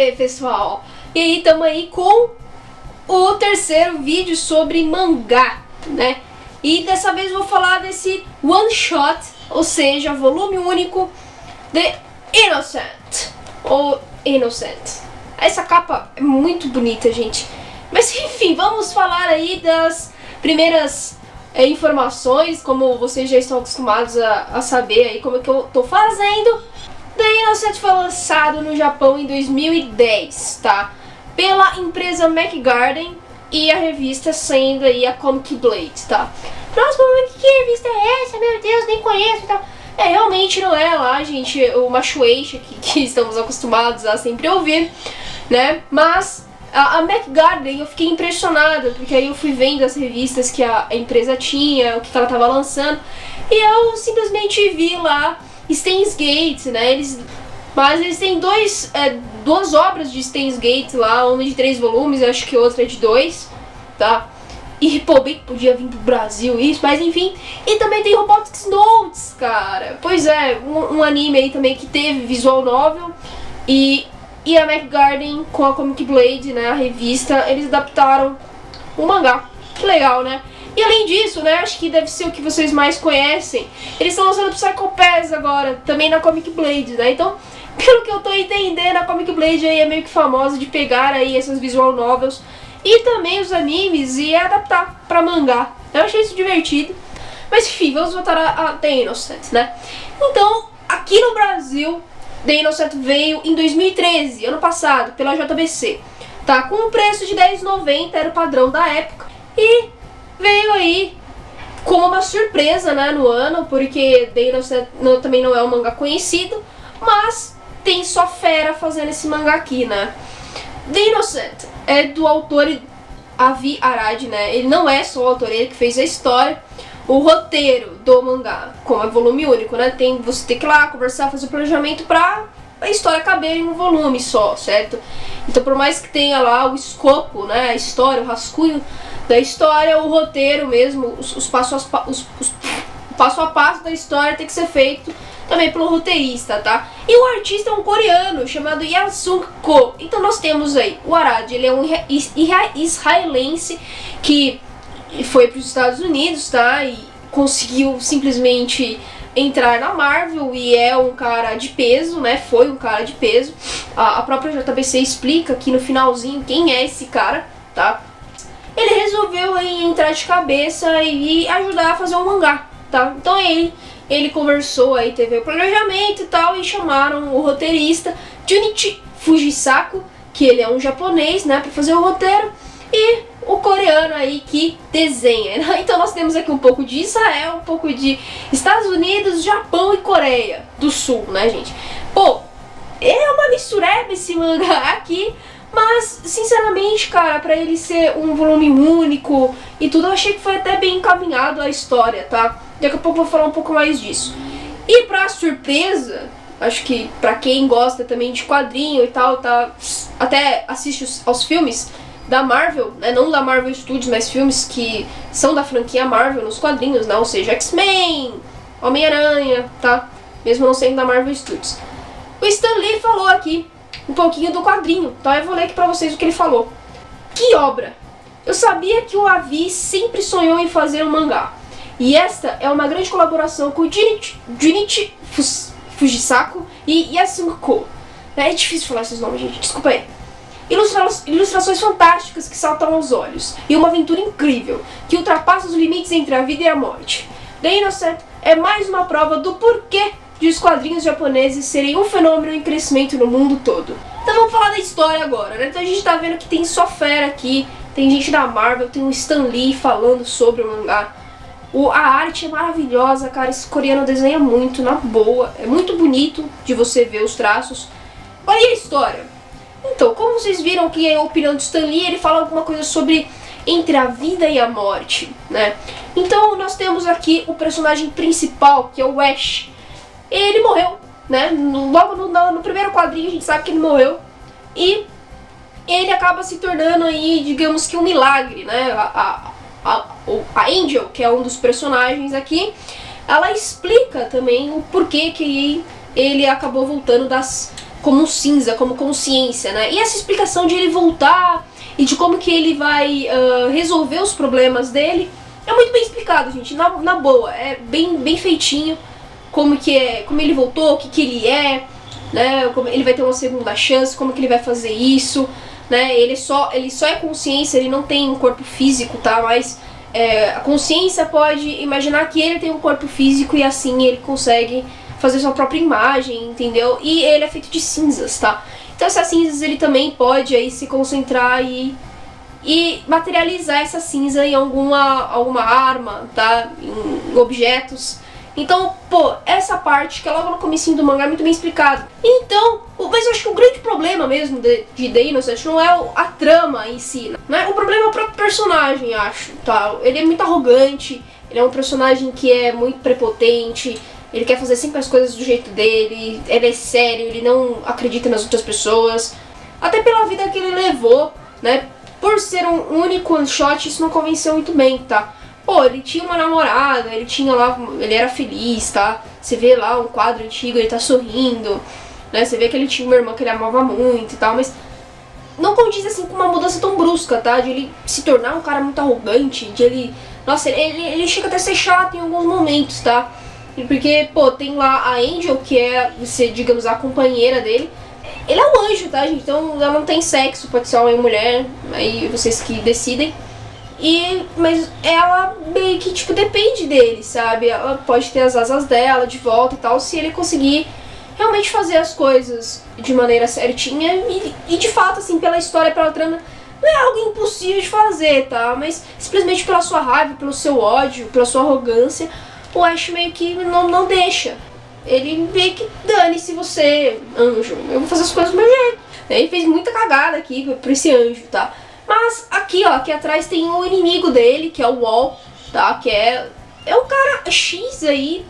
aí, pessoal? E aí, tamo aí com o terceiro vídeo sobre mangá, né? E dessa vez eu vou falar desse one shot, ou seja, volume único de Innocent, ou Innocent. Essa capa é muito bonita, gente. Mas enfim, vamos falar aí das primeiras informações, como vocês já estão acostumados a saber aí como é que eu tô fazendo. The Innocent foi lançado no Japão em 2010, tá? Pela empresa McGarden e a revista sendo aí a Comic Blade, tá? Nossa, mas que revista é essa? Meu Deus, nem conheço e tal. Realmente não é lá, gente, uma Shueisha que estamos acostumados a sempre ouvir, né? Mas a McGarden, eu fiquei impressionada, porque aí eu fui vendo as revistas que a empresa tinha, o que ela estava lançando, e eu simplesmente vi lá Steins Gate, né? Mas eles têm duas obras de Steins Gate lá, uma de 3 volumes, acho que outra é de 2, tá? E, pô, bem que podia vir pro Brasil isso, mas enfim. E também tem Robotics Notes, cara. Pois é, um anime aí também que teve visual novel. E a McGarden com a Comic Blade, né, a revista, eles adaptaram o mangá. Que legal, né? E além disso, né, acho que deve ser o que vocês mais conhecem. Eles estão lançando Psycho Pass agora, também na Comic Blade, né? Então, pelo que eu tô entendendo, a Comic Blade aí é meio que famosa de pegar aí essas visual novels e também os animes e adaptar pra mangá. Eu achei isso divertido. Mas enfim, vamos voltar a The Innocent, né? Então, aqui no Brasil, The Innocent veio em 2013, ano passado, pela JBC. Tá? Com um preço de R$10,90, era o padrão da época. E veio aí como uma surpresa, né, no ano, porque The Innocent também não é um mangá conhecido, mas tem só fera fazendo esse mangá aqui, né? The Innocent é do autor Avi Arad, né? Ele não é só o autor, ele que fez a história, o roteiro do mangá, como é volume único, né? Você tem que ir lá conversar, fazer o planejamento pra a história caber em um volume só, certo? Então, por mais que tenha lá o escopo, né, a história, o rascunho da história, o roteiro mesmo, o passo a passo da história tem que ser feito também pelo roteirista, tá? E o artista é um coreano chamado Yasung Ko. Então nós temos aí o Arad, ele é um israelense que foi para os Estados Unidos, tá? E conseguiu simplesmente entrar na Marvel e é um cara de peso, né? Foi um cara de peso. A própria JBC explica aqui no finalzinho quem é esse cara, tá? Ele resolveu aí entrar de cabeça e ajudar a fazer um mangá, tá? Então ele conversou aí, teve o planejamento e tal, e chamaram o roteirista Junichi Fujisaku, que ele é um japonês, né, para fazer o roteiro, e o coreano aí que desenha. Então nós temos aqui um pouco de Israel, um pouco de Estados Unidos, Japão e Coreia do Sul, né, gente? Pô, é uma mistureba esse mangá aqui, mas, sinceramente, cara, pra ele ser um volume único e tudo, eu achei que foi até bem encaminhado a história, tá? Daqui a pouco eu vou falar um pouco mais disso. E pra surpresa, acho que pra quem gosta também de quadrinho e tal, tá? Até assiste aos filmes da Marvel, né? Não da Marvel Studios, mas filmes que são da franquia Marvel nos quadrinhos, né? Ou seja, X-Men, Homem-Aranha, tá? Mesmo não sendo da Marvel Studios. O Stan Lee falou aqui um pouquinho do quadrinho, então eu vou ler aqui pra vocês o que ele falou. Que obra! Eu sabia que o Avi sempre sonhou em fazer um mangá, e esta é uma grande colaboração com Junichi Fujisaku e Yasung Ko. É difícil falar esses nomes, gente, desculpa aí. Ilustrações fantásticas que saltam aos olhos, e uma aventura incrível, que ultrapassa os limites entre a vida e a morte. The Innocent é mais uma prova do porquê de os quadrinhos japoneses serem um fenômeno em crescimento no mundo todo. Então vamos falar da história agora, né? Então a gente tá vendo que tem só fera aqui, tem gente da Marvel, tem o Stan Lee falando sobre o mangá. A arte é maravilhosa, cara, esse coreano desenha muito, na boa, é muito bonito de você ver os traços. Olha aí a história. Então, como vocês viram que é a opinião do Stan Lee, ele fala alguma coisa sobre entre a vida e a morte, né? Então nós temos aqui o personagem principal, que é o Ash. Ele morreu, né? Logo no primeiro quadrinho a gente sabe que ele morreu. E ele acaba se tornando aí, digamos que um milagre, né? A Angel, que é um dos personagens aqui, ela explica também o porquê que ele acabou voltando das como um cinza, como consciência, né? E essa explicação de ele voltar e de como que ele vai resolver os problemas dele é muito bem explicado, gente, na boa, é bem feitinho, como ele voltou, o que ele é, né? Como ele vai ter uma segunda chance, como que ele vai fazer isso, né? Ele só é consciência, ele não tem um corpo físico, tá? Mas a consciência pode imaginar que ele tem um corpo físico e assim ele consegue fazer sua própria imagem, entendeu? E ele é feito de cinzas, tá? Então essas cinzas ele também pode aí se concentrar e materializar essa cinza em alguma arma, tá? Em objetos. Então, pô, essa parte que é logo no comecinho do mangá é muito bem explicado. Então, mas eu acho que o grande problema mesmo de The Innocent não é a trama em si, né? O problema é o próprio personagem, acho, tá? Ele é muito arrogante, ele é um personagem que é muito prepotente, ele quer fazer sempre as coisas do jeito dele, ele é sério, ele não acredita nas outras pessoas. Até pela vida que ele levou, né? Por ser um único one shot, isso não convenceu muito bem, tá? Pô, ele tinha uma namorada, ele era feliz, tá? Você vê lá um quadro antigo, ele tá sorrindo, né? Você vê que ele tinha uma irmã que ele amava muito e tal, mas não condiz assim com uma mudança tão brusca, tá? De ele se tornar um cara muito arrogante, de ele... Nossa, ele chega até a ser chato em alguns momentos, tá? Porque, pô, tem lá a Angel, que é, digamos, a companheira dele. Ele é um anjo, tá, gente? Então ela não tem sexo, pode ser homem ou mulher, aí vocês que decidem. Mas ela meio que, tipo, depende dele, sabe? Ela pode ter as asas dela de volta e tal, se ele conseguir realmente fazer as coisas de maneira certinha. E de fato, assim, pela história, pela trama, não é algo impossível de fazer, tá? Mas simplesmente pela sua raiva, pelo seu ódio, pela sua arrogância, o Ash meio que não deixa. Ele meio que dane-se você, anjo, eu vou fazer as coisas do meu jeito. Ele fez muita cagada aqui pra esse anjo, tá? Mas aqui, ó, aqui atrás tem o inimigo dele, que é o Wall, tá? Que é um cara X aí,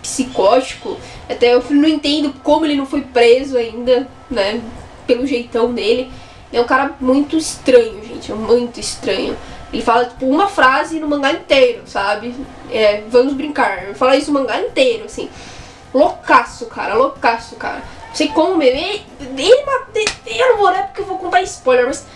psicótico. Até eu não entendo como ele não foi preso ainda, né? Pelo jeitão dele. É um cara muito estranho, gente, é muito estranho. Ele fala, tipo, uma frase no mangá inteiro, sabe? Vamos brincar. Ele fala isso no mangá inteiro, assim. Loucaço, cara, loucaço, cara. Não sei como mesmo. Eu não vou ler porque eu vou contar spoiler, mas...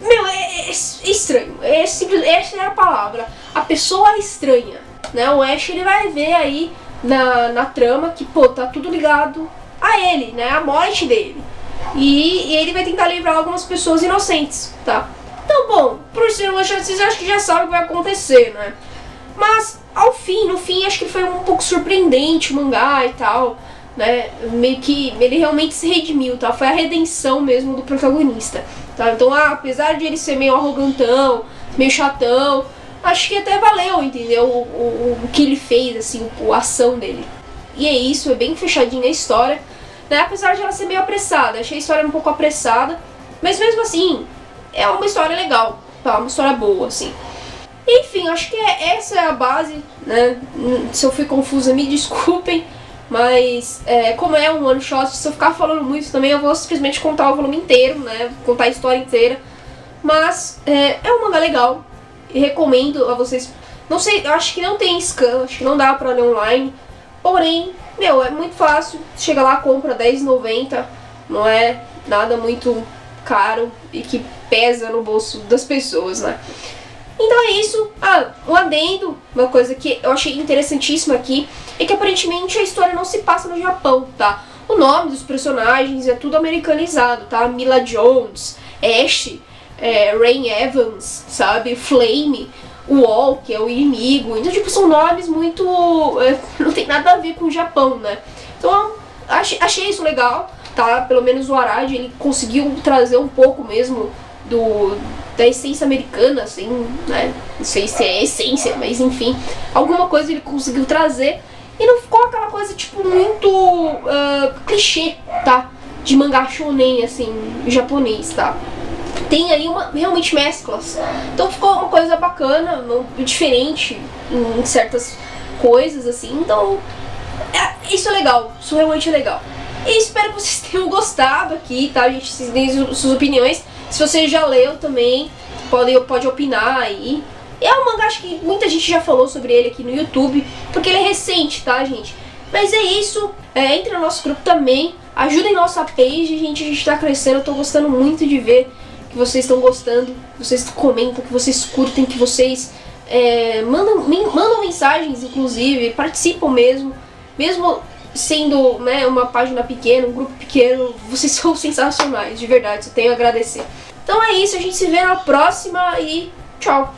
Meu, é estranho. Essa é a palavra. A pessoa é estranha, né? O Ash, ele vai ver aí na trama que, pô, tá tudo ligado a ele, né? A morte dele. E ele vai tentar livrar algumas pessoas inocentes, tá? Então, bom, por ser uma chance, vocês acham que já sabem o que vai acontecer, né? Mas, no fim, acho que foi um pouco surpreendente o mangá e tal, né? Meio que ele realmente se redimiu, tá? Foi a redenção mesmo do protagonista, tá? Então, apesar de ele ser meio arrogantão, meio chatão, acho que até valeu, entendeu? O que ele fez, assim, a ação dele. E é isso, é bem fechadinha a história, né? Apesar de ela ser meio apressada, achei a história um pouco apressada, mas mesmo assim, é uma história legal, tá? Uma história boa, assim. Enfim, acho que essa é a base, né? Se eu fui confusa, me desculpem, mas como é um one shot, se eu ficar falando muito também, eu vou simplesmente contar o volume inteiro, né? Contar a história inteira. Mas é um mangá legal e recomendo a vocês. Não sei, eu acho que não tem scan, acho que não dá pra ler online. Porém, meu, é muito fácil. Chega lá, compra R$10,90, não é nada muito caro e que pesa no bolso das pessoas, né? Então é isso. Um adendo, uma coisa que eu achei interessantíssima aqui, é que aparentemente a história não se passa no Japão, tá? O nome dos personagens é tudo americanizado, tá? Mila Jones, Ash, Rain Evans, sabe? Flame, Wall, que é o inimigo. Então, tipo, são nomes muito... não tem nada a ver com o Japão, né? Então, achei isso legal, tá? Pelo menos o Arad, ele conseguiu trazer um pouco mesmo da essência americana, assim, né? Não sei se é essência, mas enfim, alguma coisa ele conseguiu trazer e não ficou aquela coisa, tipo, muito clichê, tá? De mangá shonen, assim, japonês, tá? Tem aí realmente mesclas. Então ficou uma coisa bacana, diferente em certas coisas, assim. Então, isso é legal, isso realmente é legal. E espero que vocês tenham gostado aqui, tá, gente? Vocês deem suas opiniões. Se você já leu também, pode opinar aí. É um mangá, acho que muita gente já falou sobre ele aqui no YouTube, porque ele é recente, tá, gente? Mas é isso, entre no nosso grupo também, Ajudem nossa page, gente, a gente tá crescendo, eu tô gostando muito de ver que vocês estão gostando, que vocês comentam, que vocês curtem, que vocês mandam mensagens, inclusive, participam mesmo sendo, né, uma página pequena, um grupo pequeno, vocês são sensacionais, de verdade, só tenho a agradecer. Então é isso, a gente se vê na próxima e tchau!